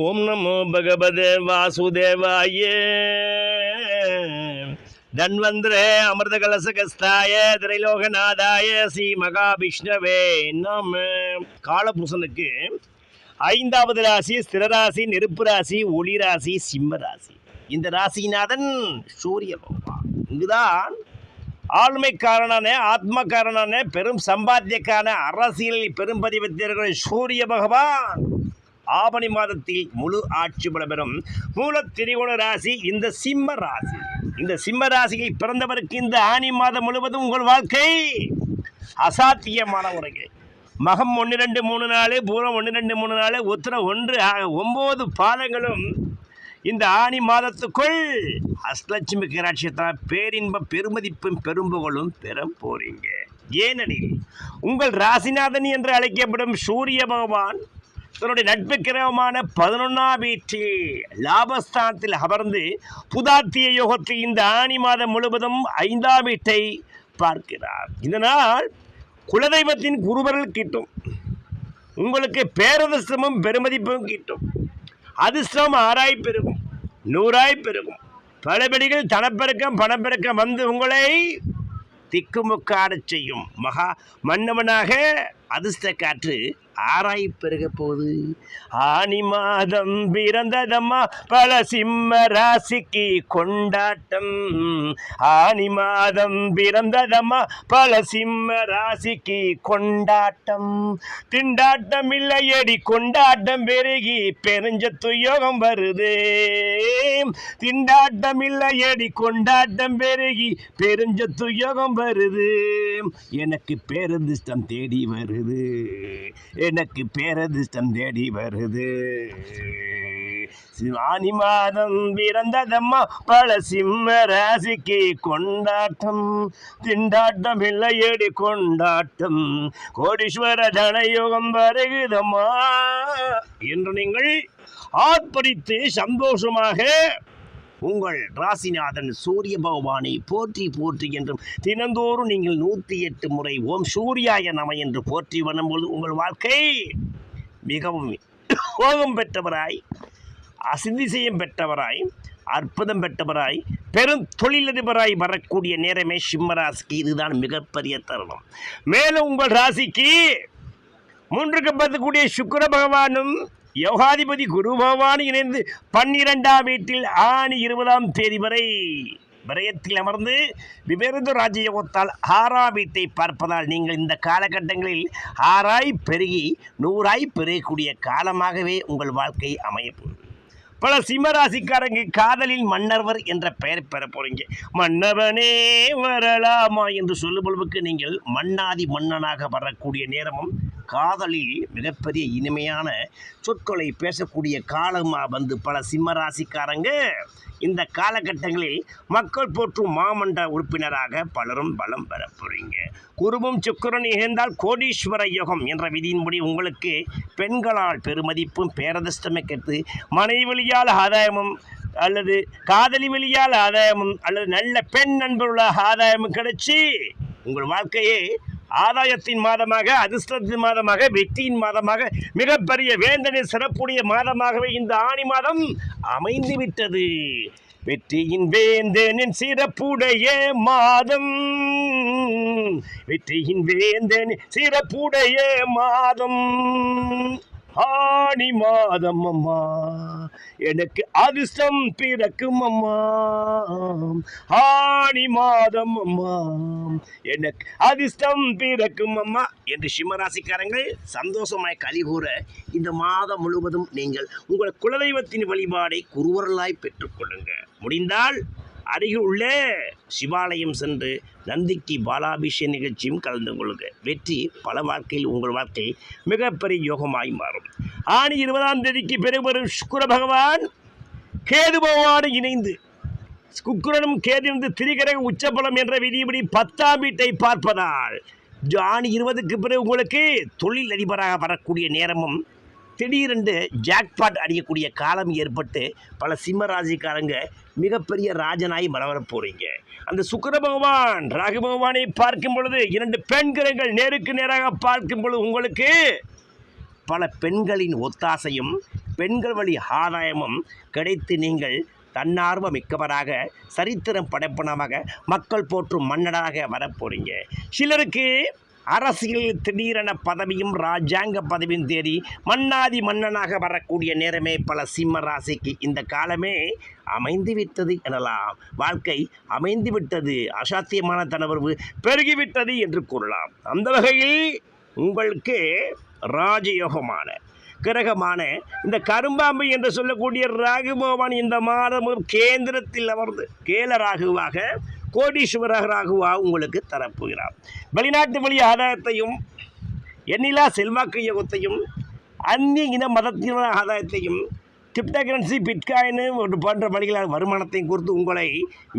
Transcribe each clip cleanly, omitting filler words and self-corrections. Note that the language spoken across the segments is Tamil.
ஓம் நமோ பகவதே வாசுதேவாய தன்வந்திரே அமிர்த கலசகஸ்தாய திரைலோகநாதாய ஸ்ரீ மகாவிஷ்ணவே நம. காலபுருஷனுக்கு 5வது ராசி ஸ்திரராசி, நெருப்பு ராசி, ஒளி ராசி, சிம்ம ராசி. இந்த ராசிநாதன் சூரிய பகவான். இங்குதான் ஆளுமைக்காரனான, ஆத்மக்காரனான, பெரும் சம்பாத்தியக்கான, அரசியலில் பெரும் பதிவத்தியர்கள் சூரிய பகவான் ஆவணி மாதத்தில் முழு ஆட்சி பெறும் மூல திரிகோண ராசி இந்த சிம்ம ராசி. இந்த சிம்ம ராசியில் பிறந்தவருக்கு இந்த ஆனி மாதம் முழுவதும் உங்கள் வாழ்க்கை அசாத்தியமான முறைகள். மகம் 1 2 3 4, பூரம் 1 2 3 4, உத்திரம் 1 9 பாதங்களும் இந்த ஆனி மாதத்துக்குள் அஷ்டலட்சுமி கடாட்சியத்தால் பேரின்பம், பெருமதிப்பும், பெரும்புகளும் பெற போறீங்க. ஏனெனில் உங்கள் ராசிநாதன் என்று அழைக்கப்படும் சூரிய பகவான் தன்னுடைய நட்பு கிரகமான 11ஆம் வீட்டில் லாபஸ்தானத்தில் அமர்ந்து புதாத்திய யோகத்தில் இந்த ஆனி மாதம் முழுவதும் 5ஆம் வீட்டை பார்க்கிறார். இதனால் குலதெய்வத்தின் குருவர்கள் கிட்டும். உங்களுக்கு பேரதிர்ஷ்டமும் பெருமதிப்பும் கிட்டும். அதிர்ஷ்டம் 6ஆய் பெருகும், 100ஆய் பெருகும். பலபடிகள் தனப்பெருக்கம், பணப்பெருக்கம் வந்து உங்களை திக்குமுக்காடச் செய்யும். மகா மன்னவனாக அதிர்ஷ்ட காற்று 6ஆய் பெருக போகுது. ஆனி மாதம் பிறந்ததம்மா பல சிம்ம ராசிக்கு கொண்டாட்டம். ஆனி மாதம் பிறந்ததம்மா பல சிம்ம ராசிக்கு கொண்டாட்டம். திண்டாட்டம் இல்லையடி கொண்டாட்டம் பெருகி பெருஞ்சத்து யோகம் வருது. திண்டாட்டம் இல்லையடி கொண்டாட்டம் பெருகி பெருஞ்சத்து யோகம் வருது. எனக்கு பேரதிர்ஷ்டம் தேடி வருது. எனக்கு பேரதிர்ஷ்டம் தேடி வருது. ஆனி மாதம் பிறந்ததம்மா பல சிம்ம ராசிக்கு கொண்டாட்டம். திண்டாட்டம் இல்லையடி கொண்டாட்டம். கோடீஸ்வர தனயோகம் வருகுதம்மா என்று நீங்கள் ஆர்ப்பரித்து சந்தோஷமாக உங்கள் ராசிநாதன் சூரிய பகவானை போற்றி போற்றி என்றும் தினந்தோறும் நீங்கள் 108 முறை ஓம் சூர்யாய நம என்று போற்றி வரும்போது உங்கள் வாழ்க்கை மிகவும் யோகம் பெற்றவராய், அசிதிசயம் பெற்றவராய், அற்புதம் பெற்றவராய், பெரும் தொழிலதிபராய் வரக்கூடிய நேரமே சிம்மராசிக்கு இதுதான் மிகப்பெரிய தருணம். மேலும் உங்கள் ராசிக்கு 3க்கு பார்க்கக்கூடிய சுக்கிர பகவானும் யோகாதிபதி குரு பகவான் இணைந்து 12ஆம் வீட்டில் ஆனி 20ஆம் தேதி வரை விரயத்தில் அமர்ந்து விபரீத ராஜயோகத்தால் 6ஆம் வீட்டை பார்ப்பதால் நீங்கள் இந்த காலகட்டங்களில் 6ஆய் பெருகி 100ஆய் பெருகக்கூடிய காலமாகவே உங்கள் வாழ்க்கை அமையப்போகுது. பல சிம்மராசிக்காரங்க காதலில் மன்னர்வர் என்ற பெயர் பெற போறீங்க. மன்னவனே வரலாமா என்று சொல்லும் பொழுதுக்கு நீங்கள் மன்னாதி மன்னனாக வரக்கூடிய நேரமும் காதலில் மிகப்பெரிய இனிமையான சொற்களை பேசக்கூடிய காலமாக வந்து பல சிம்மராசிக்காரங்க இந்த காலகட்டங்களில் மக்கள் போற்றும் மாமன்ற உறுப்பினராக பலரும் பலம் பெற போறீங்க. குருவும் சுக்கிரன் இணைந்தால் கோடீஸ்வர யோகம் என்ற விதியின்படி உங்களுக்கு பெண்களால் பெருமதிப்பும் பேரதிர்ஷ்டமே கெட்டு மனைவி வழியால் ஆதாயமும் அல்லது காதலி வழியால் ஆதாயமும் அல்லது நல்ல பெண் நண்பருள்ள ஆதாயமும் கிடைச்சி உங்கள் வாழ்க்கையே ஆதாயத்தின் மாதமாக, அதிர்ஷ்டத்தின் மாதமாக, வெற்றியின் மாதமாக, மிகப்பெரிய வேந்தனை சிறப்புடைய மாதமாகவே இந்த ஆனி மாதம் அமைந்து விட்டது. வெற்றியின் வேந்தனின் சிறப்புடைய மாதம். வெற்றியின் வேந்தனின் சிறப்புடைய மாதம் ஆனி மாதம் அம்மா. எனக்கு அதிர்ஷ்டம் பிறக்கும் அம்மா. ஆனி மாதம் அம்மா. எனக்கு அதிர்ஷ்டம் பிறக்கும் அம்மா என்று சிம்மராசிக்காரங்கள் சந்தோஷமாய் கலிகூற இந்த மாதம் முழுவதும் நீங்கள் உங்கள் குலதெய்வத்தின் வழிபாடை குருவர்களாய் பெற்றுக்கொள்ளுங்க. முடிந்தால் அருகில் உள்ள சிவாலயம் சென்று நந்திக்கு பாலாபிஷேக நிகழ்ச்சியும் கலந்து கொள்ளுங்க. வெற்றி பல வாழ்க்கையில் உங்கள் வாழ்க்கை மிகப்பெரிய யோகமாய் மாறும். ஆனி 20ஆம் தேதிக்கு பிறகு வரும் சுக்கிர பகவான் கேது பகவான் இணைந்து சுக்கிரனும் கேது திரிகிரக உச்சபலம் என்ற விதிப்படி 10ஆம் வீட்டை பார்ப்பதால் ஆனி 20க்கு பிறகு உங்களுக்கு தொழில் அதிபராக வரக்கூடிய நேரமும் திடீரென்று ஜாக்பாட் அடிக்கக்கூடிய காலம் ஏற்பட்டு பல சிம்மராசிக்காரங்க மிகப்பெரிய ராஜனாய் வளர போகிறீங்க. அந்த சுக்கிர பகவான் ராகு பகவானை பார்க்கும் பொழுது 2 பெண் கிரகங்கள் நேருக்கு நேராக பார்க்கும் பொழுது உங்களுக்கு பல பெண்களின் ஒத்தாசையும் பெண்கள் வழி ஆதாயமும் கிடைத்து நீங்கள் தன்னார்வ மிக்கவராக சரித்திரம் படைப்பனமாக மக்கள் போற்றும் மன்னனாக வரப்போறீங்க. சிலருக்கு அரசியல் திடீரென பதவியும் ராஜாங்க பதவியும் தேடி மன்னாதி மன்னனாக வரக்கூடிய நேரமே பல சிம்ம ராசிக்கு இந்த காலமே அமைந்துவிட்டது எனலாம். வாழ்க்கை அமைந்துவிட்டது, அசாத்தியமான தனவரவு பெருகிவிட்டது என்று கூறலாம். அந்த வகையில் உங்களுக்கு ராஜயோகமான கிரகமான இந்த கரும்பாம்பு என்று சொல்லக்கூடிய ராகு பகவான் இந்த மாதம் கேந்திரத்தில் அமர்ந்து கேல ராகுவாக கோடீஸ்வர ராகுவாக உங்களுக்கு தரப்போகிறார். வெளிநாட்டு வழி ஆதாயத்தையும் எண்ணிலா செல்வாக்கு யோகத்தையும் அந்நிய இன மதத்தின ஆதாயத்தையும் கிரிப்டோ கரன்சி பிட்காயின் போன்ற வழிகளால் வருமானத்தையும் குறித்து உங்களை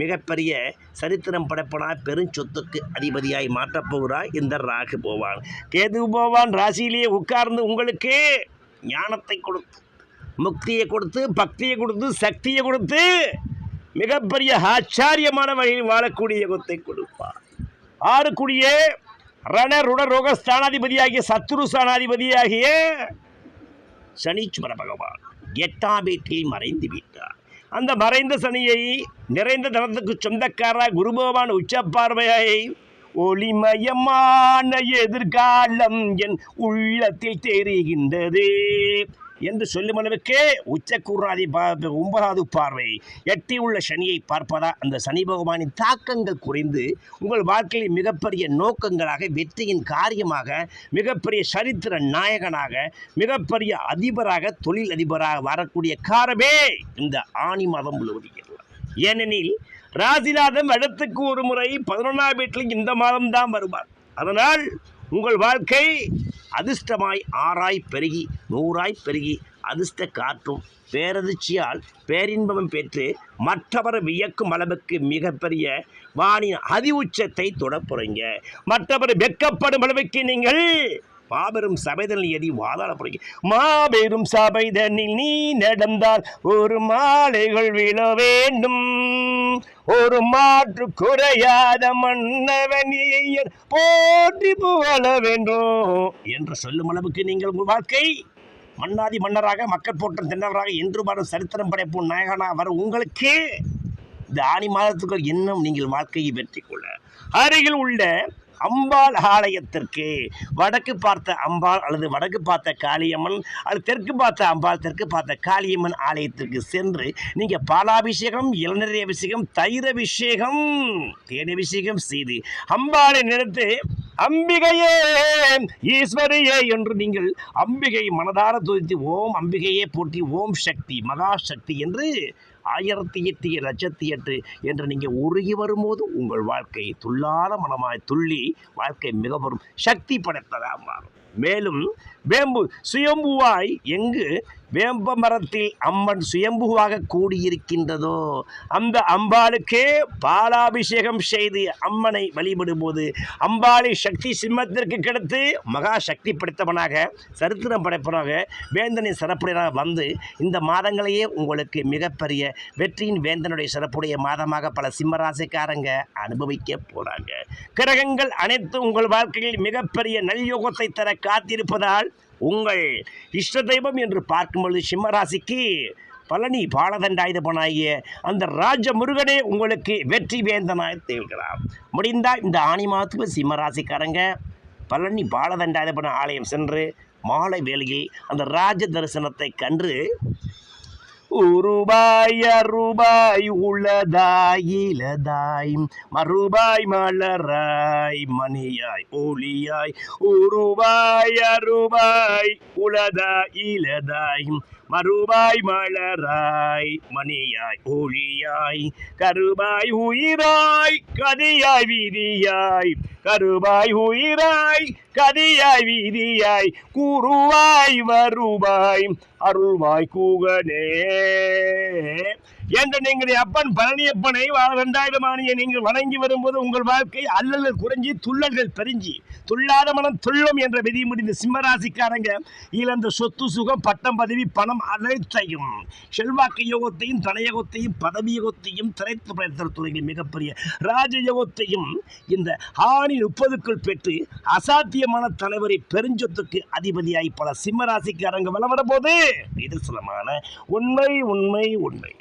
மிகப்பெரிய சரித்திரம் படைப்பனா பெருஞ்சொத்துக்கு அதிபதியாய் மாற்றப் போகிறார் இந்த ராகு போவான். கேது போவான் ராசியிலேயே உட்கார்ந்து உங்களுக்கு ஞானத்தை கொடுத்து முக்தியை கொடுத்து பக்தியை கொடுத்து சக்தியை கொடுத்து மிகப்பெரிய ஆச்சாரியமான வகையில் வாழக்கூடிய யோகத்தை கொடுப்பார். ஆறுக்குடிய ரணருட ரோக ஸ்தானாதிபதியாகிய சத்ரு ஸ்தானாதிபதியாகிய சனீஸ்வர பகவான் 8ஆம் வீட்டில் மறைந்து விட்டார். அந்த மறைந்த சனியை நிறைந்த தனத்துக்கு சொந்தக்கார குரு பகவான் உச்சப்பார்வையை ஒளிமயமான எதிர்காலம் என் உள்ளத்தில் தெரிகின்றது என்று சொல்லும் அளவுக்கே உச்சக்கூறாதி 9வது பார்வை எட்டி உள்ள சனியை பார்ப்பதா அந்த சனி பகவானின் தாக்கங்கள் குறைந்து உங்கள் வாழ்க்கையில் மிகப்பெரிய நோக்கங்களாக வெற்றியின் காரியமாக மிகப்பெரிய சரித்திர நாயகனாக மிகப்பெரிய அதிபராக தொழில் அதிபராக வரக்கூடிய காரமே இந்த ஆனி மாதம் முழுவதும். ஏனெனில் ராசிநாதன் இடத்துக்கு ஒரு முறை 11ஆம் வீட்டில் இந்த மாதம்தான் வருவார். அதனால் உங்கள் வாழ்க்கை அதிர்ஷ்டமாய் 6ஆய் பெருகி 100ஆய் பெருகி அதிர்ஷ்ட காற்றும் பேரதிர்ச்சியால் பேரின்பமும் பெற்று மற்றவர் வியக்கும் அளவுக்கு மிகப்பெரிய வானின் அதி உச்சத்தை தொடப்புறீங்க. மற்றவர் வெட்கப்படும் அளவுக்கு நீங்கள் மாபெரும் சபைதனில் எதி வாதாட போறீங்க. மாபெரும் சபைதனில் நீ நடந்தால் ஒரு மாலைகள் விழ வேண்டும், ஒரு மாற்று குறையாத மன்னவனியர் போற்றி புகழ வேண்டும் என்று சொல்லும் அளவுக்கு நீங்கள் உங்கள் வாழ்க்கை மன்னாதி மன்னராக மக்கள் போற்றும் தென்னவராக என்று வரும் சரித்திரம் படைப்பும் நாயகனாக வர உங்களுக்கு இந்த ஆனி மாதத்துக்குள் இன்னும் நீங்கள் வாழ்க்கையை வெற்றி கொள்ள அருகில் உள்ள அம்பாள் ஆலயத்திற்கு வடக்கு பார்த்த அம்பாள் அல்லது வடக்கு பார்த்த காளியம்மன் அல்லது தெற்கு பார்த்த அம்பாள் தெற்கு பார்த்த காளியம்மன் ஆலயத்திற்கு சென்று நீங்கள் பாலாபிஷேகம் இளநீர் அபிஷேகம் தயிர் அபிஷேகம் தேன் அபிஷேகம் செய்து அம்பாளை நினைத்து அம்பிகையே ஈஸ்வரியே என்று நீங்கள் அம்பிகை மனதார துதித்து ஓம் அம்பிகையே போற்றி ஓம் சக்தி மகாசக்தி என்று 1008 லட்சத்தி என்று நீங்கள் உருகி வரும்போது உங்கள் வாழ்க்கை துள்ளாத மனமாய் துள்ளி வாழ்க்கை மிகவும் சக்தி படைத்ததாக மாறும். மேலும் வேம்பு சுயம்புவாய் எங்கு வேம்ப மரத்தில் அம்மன் சுயம்புவாக கூடியிருக்கின்றதோ அந்த அம்பாளுக்கே பாலாபிஷேகம் செய்து அம்மனை வழிபடும் போது அம்பாளை சக்தி சிம்மத்திற்கு கிடைத்து மகா சக்தி படைத்தவனாக சரித்திரம் படைப்பவனாக வேந்தனின் சிறப்புடையனாக வந்து இந்த மாதங்களையே உங்களுக்கு மிகப்பெரிய வெற்றியின் வேந்தனுடைய சிறப்புடைய மாதமாக பல சிம்மராசிக்காரங்க அனுபவிக்க போகிறாங்க. கிரகங்கள் அனைத்தும் உங்கள் வாழ்க்கையில் மிகப்பெரிய நல்யோகத்தை தர காத்திருப்பதால் உங்கள் இஷ்ட தெய்வம் என்று பார்க்கும்பொழுது சிம்மராசிக்கு பழனி பாலதண்டாயுதபனாகிய அந்த ராஜ முருகனே உங்களுக்கு வெற்றி வேந்தனாய் திகழ்கிறார். முடிந்தால் இந்த ஆனி மாதத்துக்கு சிம்மராசிக்காரங்க பழனி பாலதண்டாயுதபன ஆலயம் சென்று மாலை வேளையில் அந்த ராஜ தரிசனத்தை கண்டு உருபாய் அருபாய் உளதாய் இலதாய் மறுபாய் மலராய் மணியாய் ஒளியாய் உருபாய் அருபாய் உளதாய் இலதாய் மறுபாய் மலராய் மணியாய் ஒளியாய் கருபாய் உயிராய் கதியாய் வீதியாய் கருபாய் உயிராய் கதியாய் வீதியாய் கூறுவாய் வருவாய் அருள்வாய் கூகனே என்ற நீங்களுடைய அப்பன் பழனியப்பனை 2000 ஆணியை நீங்கள் வணங்கி வரும்போது உங்கள் வாழ்க்கை அல்லல்கள் குறைஞ்சி துள்ளல்கள் பெருஞ்சி துள்ளாத மனம் துள்ளும் என்ற விதி முடிந்த சிம்மராசிக்காரங்க இழந்த சொத்து சுகம் பட்டம் பதவி பணம் அனைத்தையும் செல்வாக்கு யோகத்தையும் தனயோகத்தையும் பதவி யோகத்தையும் திரைப்பட துறையில் மிகப்பெரிய ராஜயோகத்தையும் இந்த ஆணி 30க்குள் பெற்று அசாத்தியமான தலைவரை பெருஞ்சொத்துக்கு அதிபதியாய் பல சிம்மராசிக்காரங்க வளம் வரும்போது நிதர்சனமான உண்மை உண்மை உண்மை